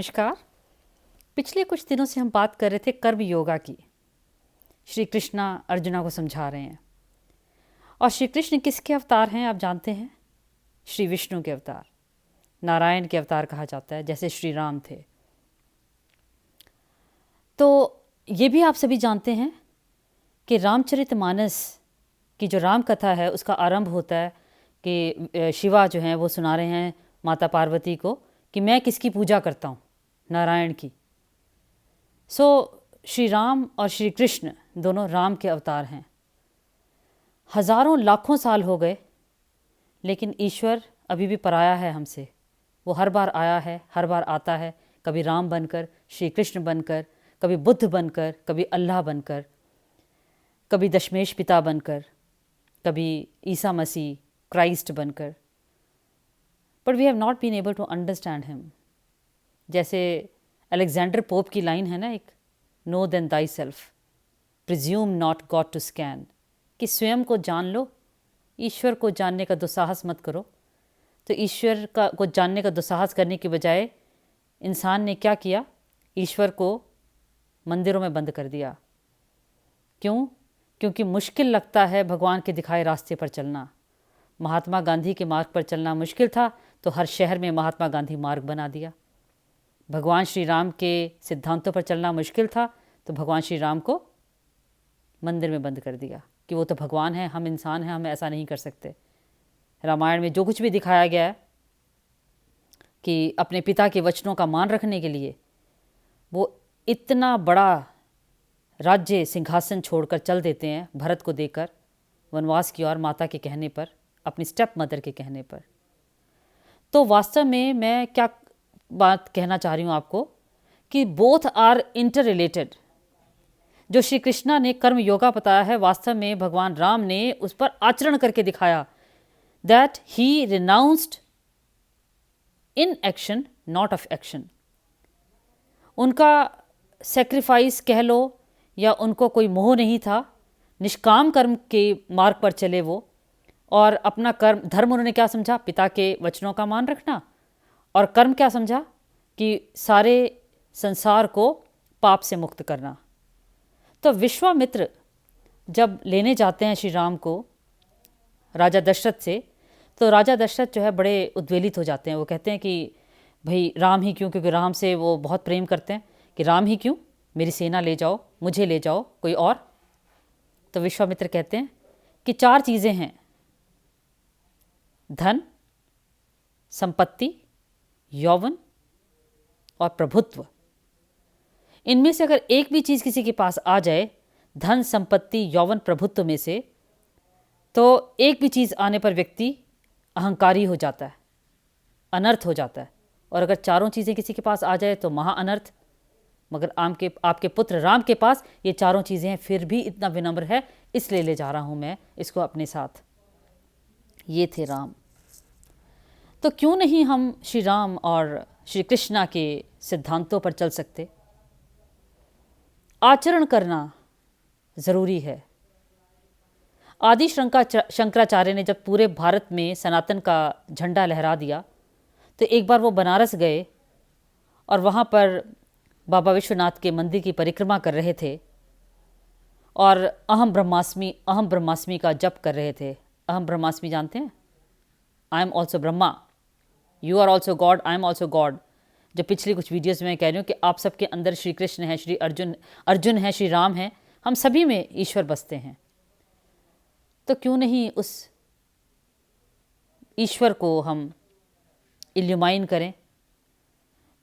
नमस्कार। पिछले कुछ दिनों से हम बात कर रहे थे कर्म योगा की। श्री कृष्णा अर्जुना को समझा रहे हैं। और श्री कृष्ण किसके अवतार हैं आप जानते हैं? श्री विष्णु के अवतार, नारायण के अवतार कहा जाता है, जैसे श्री राम थे। तो ये भी आप सभी जानते हैं कि रामचरितमानस की जो राम कथा है उसका आरंभ होता है कि शिवा जो हैं वो सुना रहे हैं माता पार्वती को कि मैं किसकी पूजा करता हूँ, नारायण की। श्री राम और श्री कृष्ण दोनों राम के अवतार हैं। हजारों लाखों साल हो गए, लेकिन ईश्वर अभी भी पराया है हमसे। वो हर बार आया है, हर बार आता है, कभी राम बनकर, श्री कृष्ण बनकर, कभी बुद्ध बनकर, कभी अल्लाह बनकर, कभी दशमेश पिता बनकर, कभी ईसा मसीह क्राइस्ट बनकर। But we have not been able to understand him. जैसे अलेक्जेंडर पोप की लाइन है ना, एक, know then thyself, presume not God to scan, कि स्वयं को जान लो, ईश्वर को जानने का दुस्साहस मत करो। तो ईश्वर को जानने का दुस्साहस करने की बजाय इंसान ने क्या किया? ईश्वर को मंदिरों में बंद कर दिया। क्यों? क्योंकि मुश्किल लगता है भगवान के दिखाए रास्ते पर चलना। महात्मा गांधी के मार्ग पर चलना मुश्किल था, तो हर शहर में महात्मा गांधी मार्ग बना दिया। भगवान श्री राम के सिद्धांतों पर चलना मुश्किल था, तो भगवान श्री राम को मंदिर में बंद कर दिया कि वो तो भगवान है, हम इंसान हैं, हम ऐसा नहीं कर सकते। रामायण में जो कुछ भी दिखाया गया है कि अपने पिता के वचनों का मान रखने के लिए वो इतना बड़ा राज्य सिंहासन छोड़कर चल देते हैं, भरत को देकर वनवास की ओर, माता के कहने पर, अपनी स्टेप मदर के कहने पर। तो वास्तव में मैं क्या बात कहना चाह रही हूँ आपको कि बोथ आर इंटर रिलेटेड। जो श्री कृष्णा ने कर्म योगा बताया है, वास्तव में भगवान राम ने उस पर आचरण करके दिखाया, that he renounced in action not of action. उनका सेक्रीफाइस कह लो या उनको कोई मोह नहीं था, निष्काम कर्म के मार्ग पर चले वो, और अपना कर्म धर्म उन्होंने क्या समझा? पिता के वचनों का मान रखना। और कर्म क्या समझा? कि सारे संसार को पाप से मुक्त करना। तो विश्वामित्र जब लेने जाते हैं श्री राम को राजा दशरथ से, तो राजा दशरथ जो है बड़े उद्वेलित हो जाते हैं। वो कहते हैं कि भाई राम ही क्यों? क्योंकि राम से वो बहुत प्रेम करते हैं, कि राम ही क्यों, मेरी सेना ले जाओ, मुझे ले जाओ, कोई और। तो विश्वामित्र कहते हैं कि 4 चीज़ें हैं, धन, संपत्ति, यौवन और प्रभुत्व। इनमें से अगर एक भी चीज़ किसी के पास आ जाए, धन, संपत्ति, यौवन, प्रभुत्व में से, तो एक भी चीज़ आने पर व्यक्ति अहंकारी हो जाता है, अनर्थ हो जाता है। और अगर चारों चीज़ें किसी के पास आ जाए तो महा अनर्थ। मगर आपके पुत्र राम के पास ये चारों चीज़ें हैं, फिर भी इतना विनम्र है, इसलिए ले जा रहा हूँ मैं इसको अपने साथ। ये थे राम। तो क्यों नहीं हम श्री राम और श्री कृष्णा के सिद्धांतों पर चल सकते? आचरण करना ज़रूरी है। आदि शंकराचार्य ने जब पूरे भारत में सनातन का झंडा लहरा दिया, तो एक बार वो बनारस गए और वहाँ पर बाबा विश्वनाथ के मंदिर की परिक्रमा कर रहे थे और अहम ब्रह्मास्मि का जप कर रहे थे। अहम ब्रह्मास्मि जानते हैं? I am also Brahma, you are also God, I am also God. जो पिछली कुछ वीडियोज़ में मैं कह रही हूँ कि आप सबके अंदर श्री कृष्ण है, श्री अर्जुन है, श्री राम है, हम सभी में ईश्वर बसते हैं। तो क्यों नहीं उस ईश्वर को हम इल्यूमाइन करें?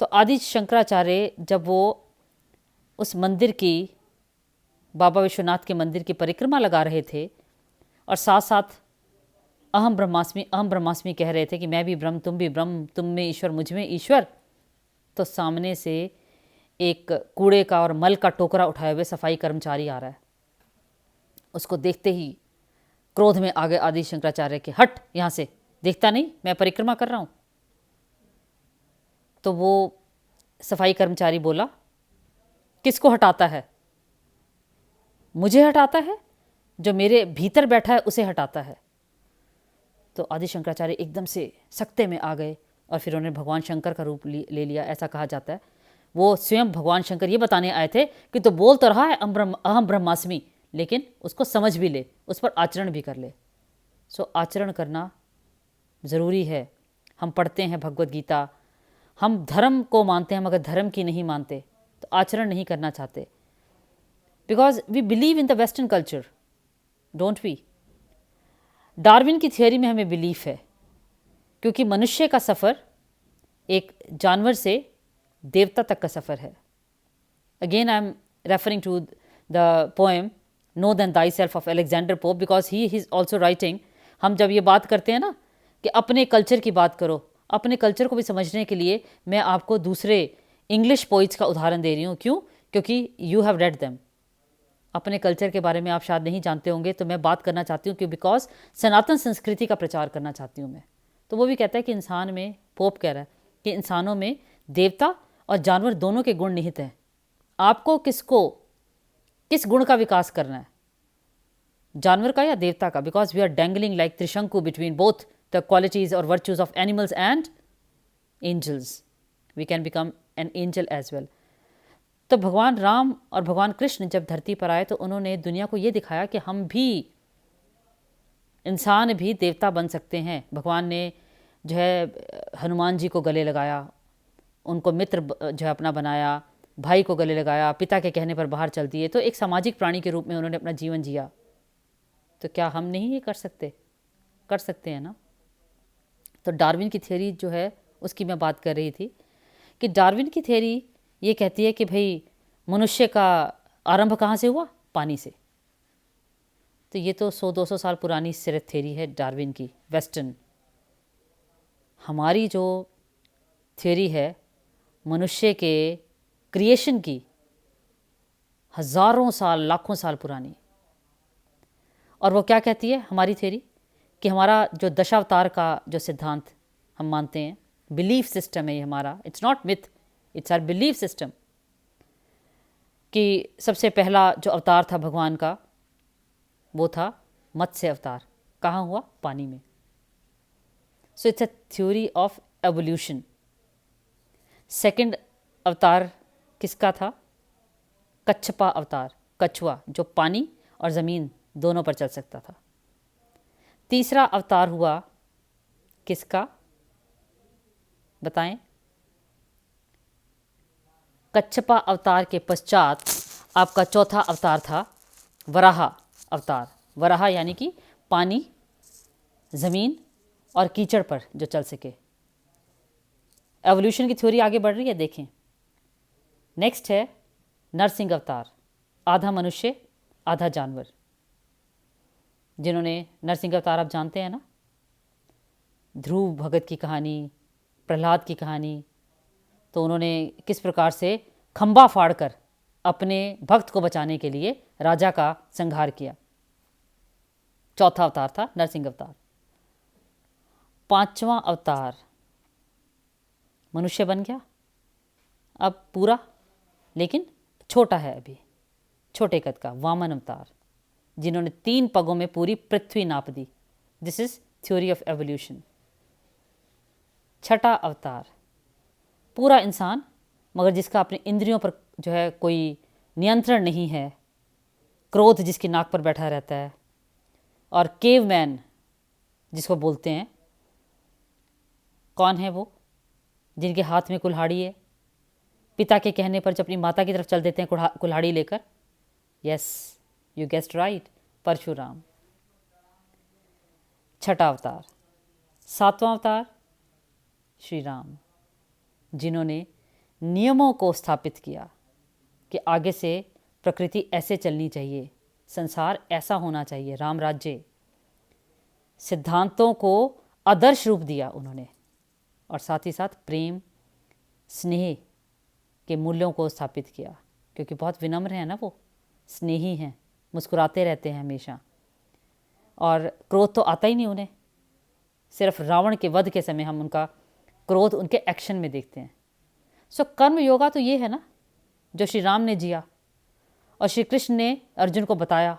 तो आदि शंकराचार्य जब वो उस मंदिर की, बाबा विश्वनाथ के मंदिर की परिक्रमा लगा रहे थे और साथ साथ अहम ब्रह्मास्मि कह रहे थे कि मैं भी ब्रह्म, तुम भी ब्रह्म, तुम में ईश्वर, मुझ में ईश्वर, तो सामने से एक कूड़े का और मल का टोकरा उठाए हुए सफाई कर्मचारी आ रहा है। उसको देखते ही क्रोध में आ गए आदि शंकराचार्य के, हट यहाँ से, देखता नहीं मैं परिक्रमा कर रहा हूँ। तो वो सफाई कर्मचारी बोला, किसको हटाता है? मुझे हटाता है? जो मेरे भीतर बैठा है उसे हटाता है। तो आदि शंकराचार्य एकदम से सख्ते में आ गए और फिर उन्होंने भगवान शंकर का रूप ले लिया, ऐसा कहा जाता है। वो स्वयं भगवान शंकर ये बताने आए थे कि तो बोल तो रहा है अहम ब्रह्मास्मि, लेकिन उसको समझ भी ले, उस पर आचरण भी कर ले। सो आचरण करना ज़रूरी है। हम पढ़ते हैं भगवत गीता, हम धर्म को मानते हैं मगर धर्म की नहीं मानते, तो आचरण नहीं करना चाहते, because we believe in the western culture, don't we. Darwin की थियोरी में हमें बिलीफ है, क्योंकि मनुष्य का सफ़र एक जानवर से देवता तक का सफ़र है। Again I am referring to the poem know then thyself of Alexander Pope, because he is also writing. हम जब ये बात करते हैं ना कि अपने कल्चर की बात करो, अपने कल्चर को भी समझने के लिए मैं आपको दूसरे इंग्लिश पोइट्स का उदाहरण दे रही हूँ। क्यों? क्योंकि यू हैव रेड देम। अपने कल्चर के बारे में आप शायद नहीं जानते होंगे, तो मैं बात करना चाहती हूँ, क्यों? बिकॉज सनातन संस्कृति का प्रचार करना चाहती हूँ मैं। तो वो भी कहता है कि इंसान में, पोप कह रहा है कि इंसानों में देवता और जानवर दोनों के गुण निहित हैं। आपको किस गुण का विकास करना है, जानवर का या देवता का? Because we are dangling like Trishanku between both the qualities और virtues of animals and angels. We can become an angel as well. तो भगवान राम और भगवान कृष्ण जब धरती पर आए तो उन्होंने दुनिया को ये दिखाया कि हम भी, इंसान भी देवता बन सकते हैं। भगवान ने जो है हनुमान जी को गले लगाया, उनको मित्र जो है अपना बनाया, भाई को गले लगाया, पिता के कहने पर बाहर चल दिए। तो एक सामाजिक प्राणी के रूप में उन्होंने अपना जीवन जिया। तो क्या हम नहीं ये कर सकते? कर सकते हैं ना। तो डार्विन की थ्योरी जो है उसकी मैं बात कर रही थी कि डार्विन की थ्योरी ये कहती है कि भाई मनुष्य का आरंभ कहाँ से हुआ? पानी से। तो ये तो 100-200 साल पुरानी सिर्फ थ्योरी है डार्विन की, वेस्टर्न। हमारी जो थ्योरी है मनुष्य के क्रिएशन की, हज़ारों साल, लाखों साल पुरानी। और वो क्या कहती है हमारी थ्योरी? कि हमारा जो दशावतार का जो सिद्धांत हम मानते हैं, बिलीफ सिस्टम है ये हमारा, it's not myth, it's our belief system, कि सबसे पहला जो अवतार था भगवान का वो था मत्स्य अवतार। कहाँ हुआ? पानी में। So it's a theory of evolution. Second अवतार किसका था? कच्छपा अवतार, कछुआ जो पानी और ज़मीन दोनों पर चल सकता था। तीसरा अवतार हुआ किसका? बताएं। कच्छपा अवतार के पश्चात आपका चौथा अवतार था वराह अवतार। वराह यानी कि पानी, ज़मीन और कीचड़ पर जो चल सके। एवोल्यूशन की थ्योरी आगे बढ़ रही है, देखें। नेक्स्ट है नरसिंह अवतार, आधा मनुष्य आधा जानवर। जिन्होंने नरसिंह अवतार आप जानते हैं ना, ध्रुव भगत की कहानी, प्रहलाद की कहानी। तो उन्होंने किस प्रकार से खंबा फाड़कर अपने भक्त को बचाने के लिए राजा का संहार किया। चौथा अवतार था नरसिंह अवतार। पांचवा अवतार मनुष्य बन गया अब पूरा, लेकिन छोटा है अभी, छोटे कद का, वामन अवतार, जिन्होंने 3 पगों में पूरी पृथ्वी नाप दी। This is theory of evolution. छठा अवतार पूरा इंसान, मगर जिसका अपने इंद्रियों पर जो है कोई नियंत्रण नहीं है, क्रोध जिसकी नाक पर बैठा रहता है, और केवमैन जिसको बोलते हैं। कौन है वो? जिनके हाथ में कुल्हाड़ी है, पिता के कहने पर जब अपनी माता की तरफ चल देते हैं कुल्हाड़ी लेकर। Yes, you guessed right, Parashuram. छठा अवतार। सातवां अवतार श्री राम, जिन्होंने नियमों को स्थापित किया कि आगे से प्रकृति ऐसे चलनी चाहिए, संसार ऐसा होना चाहिए, राम राज्य। सिद्धांतों को आदर्श रूप दिया उन्होंने, और साथ ही साथ प्रेम, स्नेह के मूल्यों को स्थापित किया, क्योंकि बहुत विनम्र हैं ना वो, स्नेही हैं, मुस्कुराते रहते हैं हमेशा, और क्रोध तो आता ही नहीं उन्हें। सिर्फ रावण के वध के समय हम उनका क्रोध उनके एक्शन में देखते हैं। सो कर्म योगा तो ये है ना जो श्री राम ने जिया और श्री कृष्ण ने अर्जुन को बताया।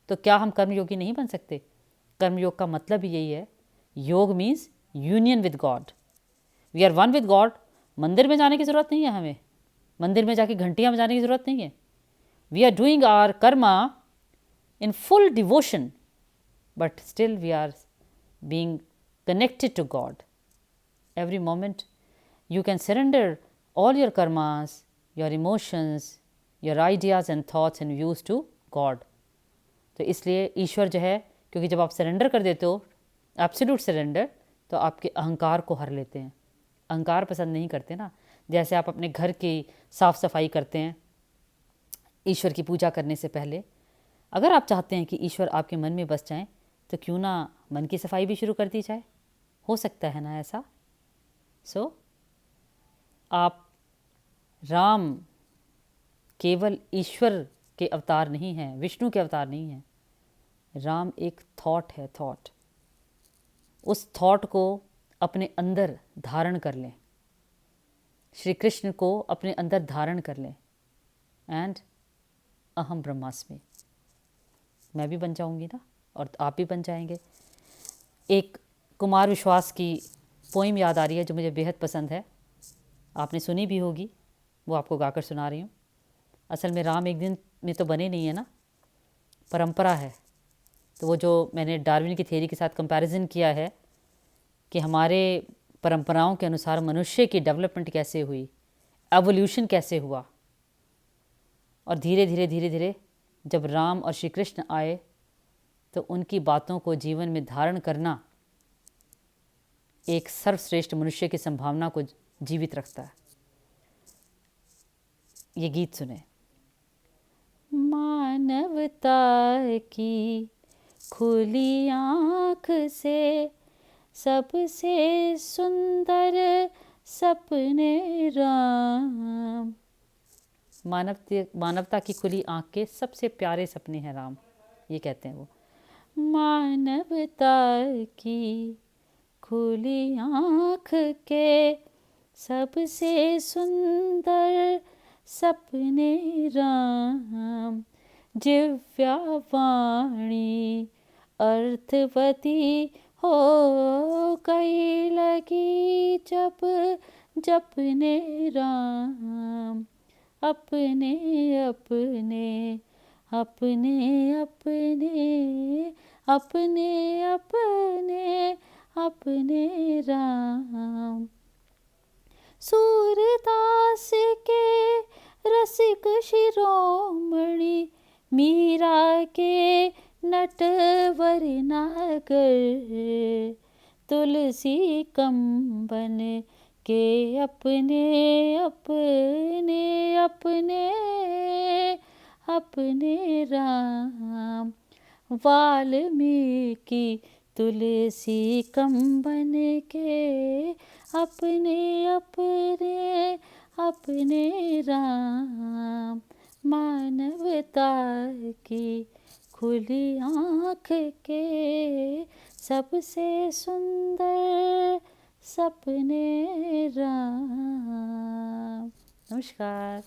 तो क्या हम कर्मयोगी नहीं बन सकते? कर्मयोग का मतलब ही यही है। Yoga means union with God, we are one with God. मंदिर में जाने की ज़रूरत नहीं है हमें, मंदिर में जाके घंटियाँ बजाने की ज़रूरत नहीं है। We are doing our karma in full devotion, but still we are being connected to God. Every moment you can surrender all your karmas, your emotions, your ideas and thoughts and views to God. तो इसलिए ईश्वर जो है, क्योंकि जब आप surrender कर देते हो, एब्सोल्यूट सरेंडर, तो आपके अहंकार को हर लेते हैं। अहंकार पसंद नहीं करते ना। जैसे आप अपने घर की साफ़ सफाई करते हैं ईश्वर की पूजा करने से पहले, अगर आप चाहते हैं कि ईश्वर आपके मन में बस जाएं, तो क्यों ना मन की सफाई भी शुरू कर दी जाए। हो सकता है ना ऐसा। आप राम केवल ईश्वर के अवतार नहीं हैं, विष्णु के अवतार नहीं हैं। राम एक थॉट है, थॉट। उस थॉट को अपने अंदर धारण कर लें, श्री कृष्ण को अपने अंदर धारण कर लें, एंड अहम ब्रह्मास्मि, मैं भी बन जाऊंगी ना, और आप भी बन जाएंगे। एक कुमार विश्वास की पोइम याद आ रही है जो मुझे बेहद पसंद है, आपने सुनी भी होगी, वो आपको गाकर सुना रही हूँ। असल में राम एक दिन में तो बने नहीं है ना, परंपरा है। तो वो जो मैंने डार्विन की थ्योरी के साथ कंपैरिजन किया है कि हमारे परंपराओं के अनुसार मनुष्य की डेवलपमेंट कैसे हुई, एवोल्यूशन कैसे हुआ, और धीरे धीरे धीरे धीरे जब राम और श्री कृष्ण आए तो उनकी बातों को जीवन में धारण करना एक सर्वश्रेष्ठ मनुष्य की संभावना को जीवित रखता है। ये गीत सुने। मानवता की खुली आँख से सबसे सुंदर सपने राम। मानवता की खुली आँख के सबसे प्यारे सपने हैं राम, ये कहते हैं वो। मानवता की खुली आँख के सबसे सुंदर सपने राम। जिव्या वाणी अर्थवती हो गई लगी जब जपने राम। अपने अपने अपने अपने अपने अपने अपने राम। सूरदास के रसिक शिरोमणि मीरा के नटवर नागर, तुलसी कंबन के अपने अपने अपने अपने राम। वाल्मीकि तुलसी कंबन के अपने अपने अपने राम। मानवता की खुली आँख के सबसे सुंदर सपने राम। नमस्कार।